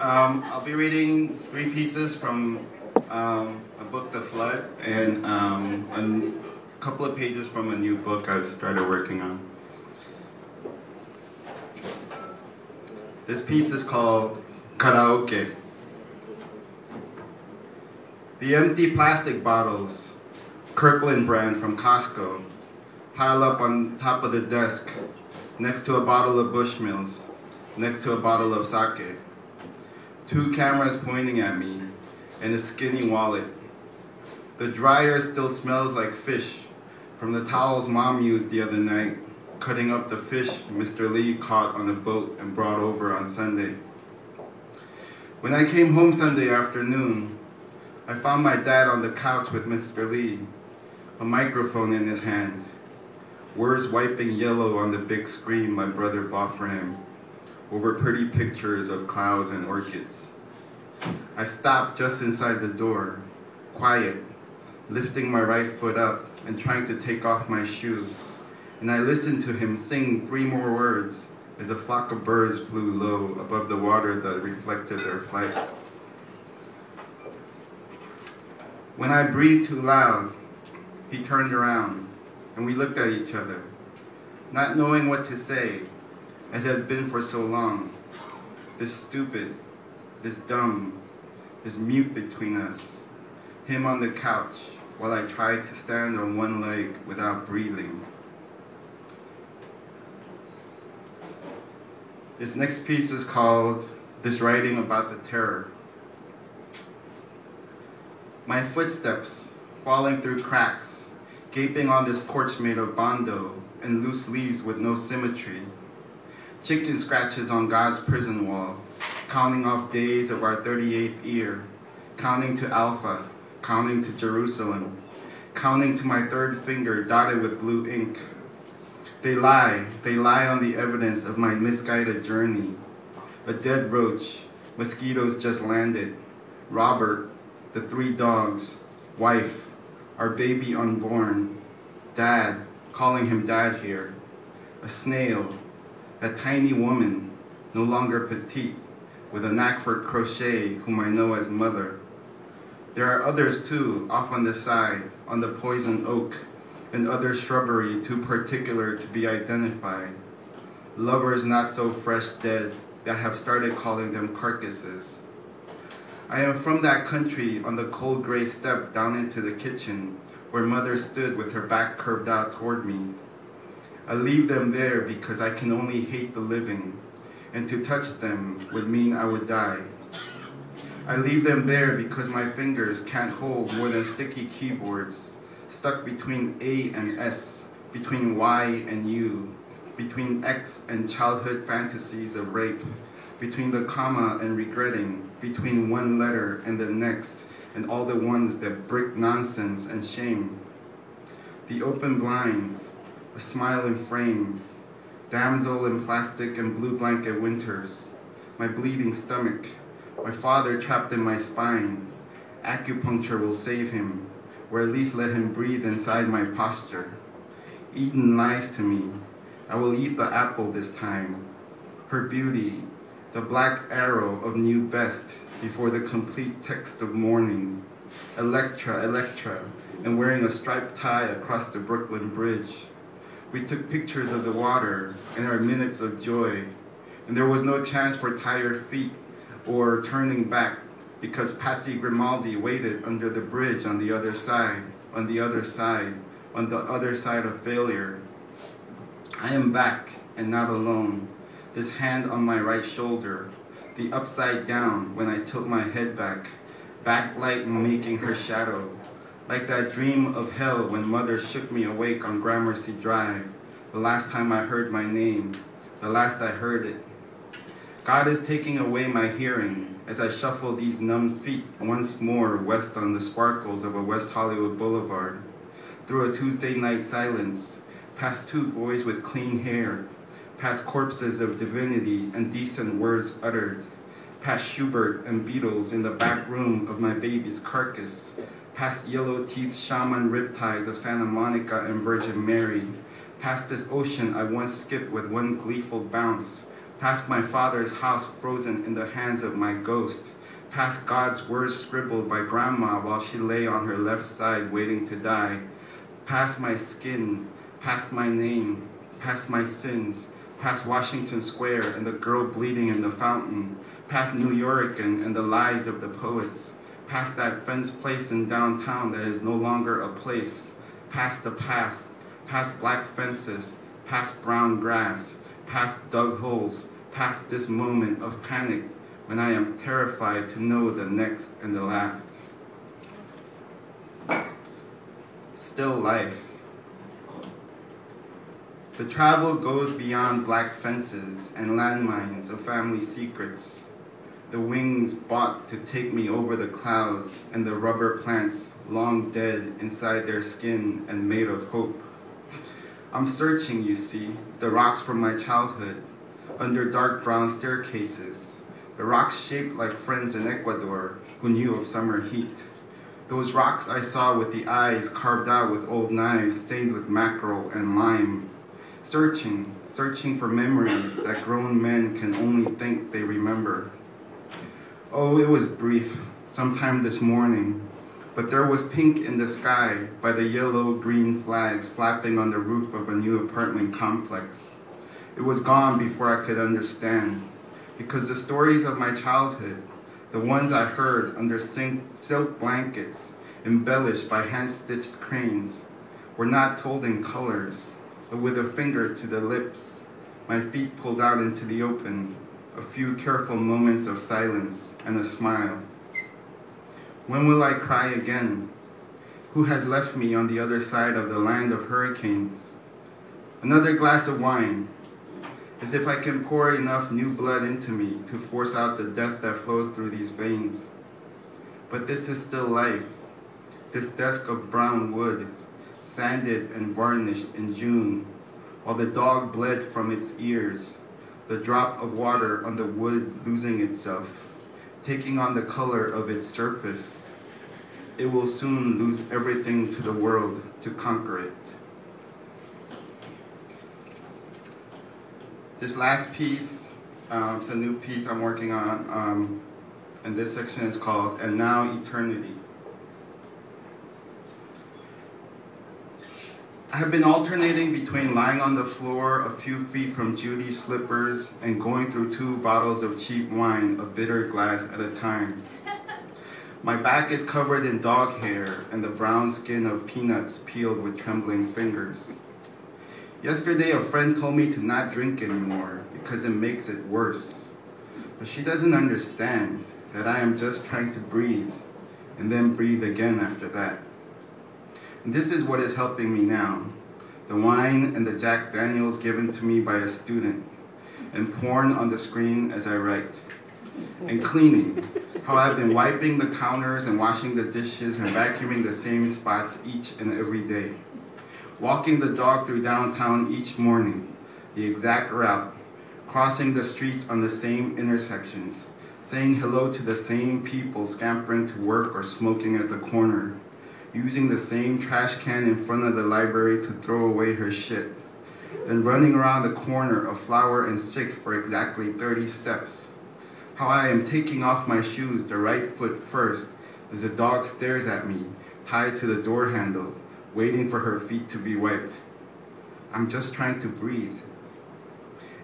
I'll be reading 3 pieces from a book, The Flood, and a couple of pages from a new book I started working on. This piece is called Karaoke. The empty plastic bottles, Kirkland brand from Costco, pile up on top of the desk, next to a bottle of Bushmills, next to a bottle of sake. 2 cameras pointing at me, and a skinny wallet. The dryer still smells like fish from the towels Mom used the other night, cutting up the fish Mr. Lee caught on a boat and brought over on Sunday. When I came home Sunday afternoon, I found my dad on the couch with Mr. Lee, a microphone in his hand, words wiping yellow on the big screen my brother bought for him, over pretty pictures of clouds and orchids. I stopped just inside the door, quiet, lifting my right foot up and trying to take off my shoe, and I listened to him sing 3 more words as a flock of birds flew low above the water that reflected their flight. When I breathed too loud, he turned around, and we looked at each other, not knowing what to say, as has been for so long. This stupid, this dumb, this mute between us. Him on the couch, while I tried to stand on one leg without breathing. This next piece is called This Writing About the Terror. My footsteps, falling through cracks, gaping on this porch made of bondo and loose leaves with no symmetry. Chicken scratches on God's prison wall, counting off days of our 38th year, counting to Alpha, counting to Jerusalem, counting to my 3rd finger dotted with blue ink. They lie on the evidence of my misguided journey. A dead roach, mosquitoes just landed, Robert, the 3 dogs, wife, our baby unborn, dad, calling him dad here, a snail, a tiny woman, no longer petite, with a knack for crochet, whom I know as mother. There are others too, off on the side, on the poison oak, and other shrubbery too particular to be identified. Lovers not so fresh dead that have started calling them carcasses. I am from that country on the cold gray step down into the kitchen, where mother stood with her back curved out toward me. I leave them there because I can only hate the living, and to touch them would mean I would die. I leave them there because my fingers can't hold more than sticky keyboards, stuck between A and S, between Y and U, between X and childhood fantasies of rape, between the comma and regretting, between one letter and the next, and all the ones that break nonsense and shame. The open blinds, a smile in frames, damsel in plastic and blue blanket winters, my bleeding stomach, my father trapped in my spine. Acupuncture will save him, or at least let him breathe inside my posture. Eden lies to me. I will eat the apple this time. Her beauty, the black arrow of new best before the complete text of mourning. Electra, Electra, and wearing a striped tie across the Brooklyn Bridge. We took pictures of the water and our minutes of joy, and there was no chance for tired feet or turning back because Patsy Grimaldi waited under the bridge on the other side, on the other side, on the other side of failure. I am back and not alone. This hand on my right shoulder, the upside down when I tilt my head back, backlight making her shadow, like that dream of hell when mother shook me awake on Gramercy Drive, the last time I heard my name, the last I heard it. God is taking away my hearing as I shuffle these numb feet once more west on the sparkles of a West Hollywood boulevard, through a Tuesday night silence, past 2 boys with clean hair, past corpses of divinity and decent words uttered, past Schubert and Beatles in the back room of my baby's carcass, past yellow-teethed shaman riptides of Santa Monica and Virgin Mary, past this ocean I once skipped with one gleeful bounce, past my father's house frozen in the hands of my ghost, past God's words scribbled by grandma while she lay on her left side waiting to die, past my skin, past my name, past my sins, past Washington Square and the girl bleeding in the fountain, past New York and the lies of the poets, past that fenced place in downtown that is no longer a place, past the past black fences, past brown grass, past dug holes, past this moment of panic when I am terrified to know the next and the last. Still life. The travel goes beyond black fences and landmines of family secrets. The wings bought to take me over the clouds and the rubber plants long dead inside their skin and made of hope. I'm searching, you see, the rocks from my childhood, under dark brown staircases, the rocks shaped like friends in Ecuador who knew of summer heat. Those rocks I saw with the eyes carved out with old knives stained with mackerel and lime. Searching for memories that grown men can only think they remember. Oh, it was brief, sometime this morning, but there was pink in the sky by the yellow-green flags flapping on the roof of a new apartment complex. It was gone before I could understand, because the stories of my childhood, the ones I heard under silk blankets embellished by hand-stitched cranes, were not told in colors, but with a finger to the lips, my feet pulled out into the open, a few careful moments of silence and a smile. When will I cry again? Who has left me on the other side of the land of hurricanes? Another glass of wine, as if I can pour enough new blood into me to force out the death that flows through these veins. But this is still life, this desk of brown wood, sanded and varnished in June, while the dog bled from its ears, the drop of water on the wood losing itself, taking on the color of its surface. It will soon lose everything to the world to conquer it. This last piece, it's a new piece I'm working on, and this section is called "And Now Eternity." I have been alternating between lying on the floor a few feet from Judy's slippers and going through 2 bottles of cheap wine, a bitter glass at a time. My back is covered in dog hair and the brown skin of peanuts peeled with trembling fingers. Yesterday, a friend told me to not drink anymore because it makes it worse. But she doesn't understand that I am just trying to breathe and then breathe again after that. And this is what is helping me now. The wine and the Jack Daniels given to me by a student, and porn on the screen as I write. And cleaning, how I've been wiping the counters and washing the dishes and vacuuming the same spots each and every day. Walking the dog through downtown each morning, the exact route, crossing the streets on the same intersections, saying hello to the same people scampering to work or smoking at the corner, using the same trash can in front of the library to throw away her shit, then running around the corner of Flower and 6th for exactly 30 steps. How I am taking off my shoes, the right foot first, as the dog stares at me, tied to the door handle, waiting for her feet to be wiped. I'm just trying to breathe.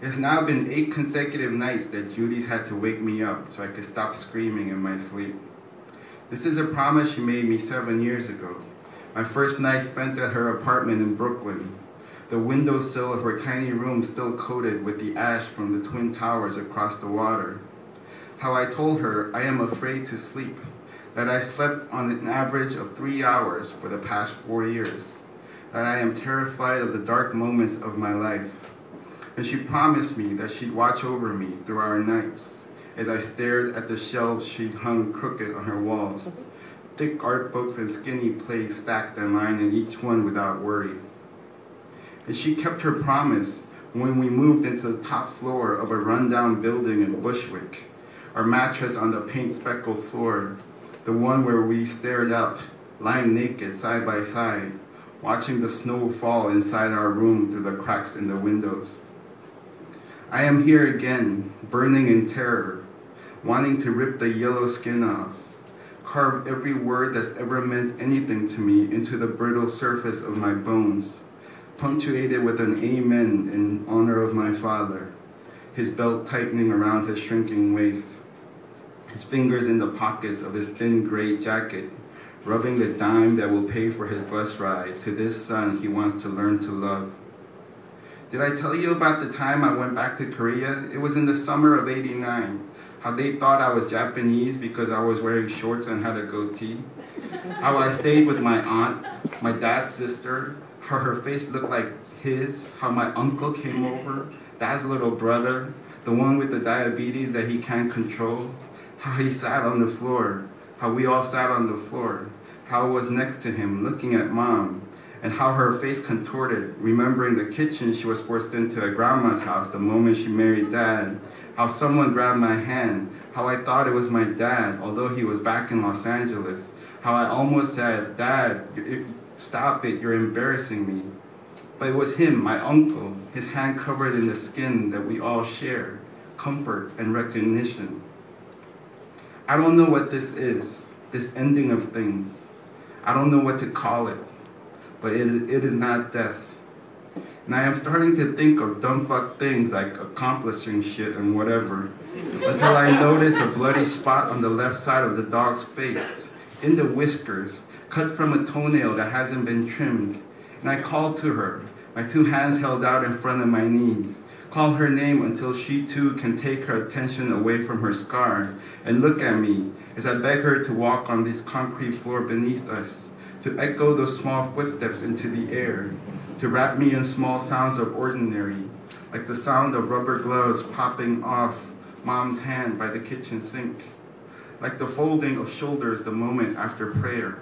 It has now been 8 consecutive nights that Judy's had to wake me up so I could stop screaming in my sleep. This is a promise she made me 7 years ago. My first night spent at her apartment in Brooklyn. The windowsill of her tiny room still coated with the ash from the Twin Towers across the water. How I told her I am afraid to sleep, that I slept on an average of 3 hours for the past 4 years, that I am terrified of the dark moments of my life. And she promised me that she'd watch over me through our nights, as I stared at the shelves she'd hung crooked on her walls, thick art books and skinny plays stacked in line in each one without worry. And she kept her promise when we moved into the top floor of a rundown building in Bushwick, our mattress on the paint-speckled floor, the one where we stared up, lying naked side by side, watching the snow fall inside our room through the cracks in the windows. I am here again, burning in terror, wanting to rip the yellow skin off, carve every word that's ever meant anything to me into the brittle surface of my bones, punctuated with an amen in honor of my father, his belt tightening around his shrinking waist, his fingers in the pockets of his thin gray jacket, rubbing the dime that will pay for his bus ride to this son he wants to learn to love. Did I tell you about the time I went back to Korea? It was in the summer of '89. How they thought I was Japanese because I was wearing shorts and had a goatee. How I stayed with my aunt, my dad's sister, how her face looked like his, how my uncle came over, dad's little brother, the one with the diabetes that he can't control, how he sat on the floor, how we all sat on the floor, how I was next to him looking at mom, and how her face contorted, remembering the kitchen she was forced into at grandma's house the moment she married dad, how someone grabbed my hand, how I thought it was my dad, although he was back in Los Angeles, how I almost said, "Dad, stop it, you're embarrassing me." But it was him, my uncle, his hand covered in the skin that we all share, comfort and recognition. I don't know what this is, this ending of things. I don't know what to call it, but it is not death. And I am starting to think of dumb fuck things like accomplishing shit and whatever, until I notice a bloody spot on the left side of the dog's face, in the whiskers, cut from a toenail that hasn't been trimmed. And I call to her, my two hands held out in front of my knees, call her name until she too can take her attention away from her scar and look at me as I beg her to walk on this concrete floor beneath us, to echo those small footsteps into the air, to wrap me in small sounds of ordinary, like the sound of rubber gloves popping off mom's hand by the kitchen sink, like the folding of shoulders the moment after prayer.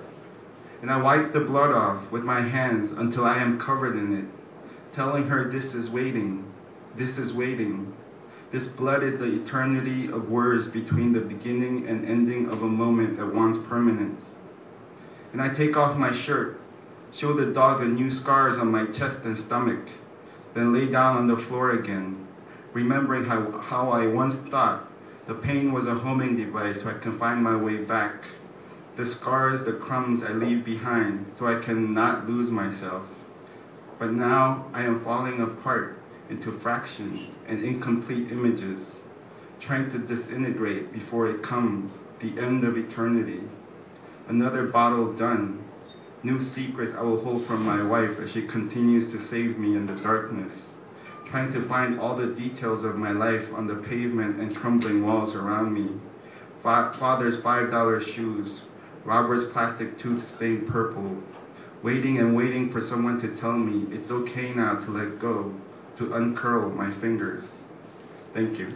And I wipe the blood off with my hands until I am covered in it, telling her this is waiting, this is waiting. This blood is the eternity of words between the beginning and ending of a moment that wants permanence. And I take off my shirt, show the dog the new scars on my chest and stomach, then lay down on the floor again, remembering how I once thought the pain was a homing device so I can find my way back. The scars, the crumbs I leave behind so I can not lose myself. But now I am falling apart into fractions and incomplete images, trying to disintegrate before it comes, the end of eternity. Another bottle done. New secrets I will hold from my wife as she continues to save me in the darkness, trying to find all the details of my life on the pavement and crumbling walls around me. Father's $5 shoes, Robert's plastic tooth stained purple, waiting and waiting for someone to tell me it's okay now to let go, to uncurl my fingers. Thank you.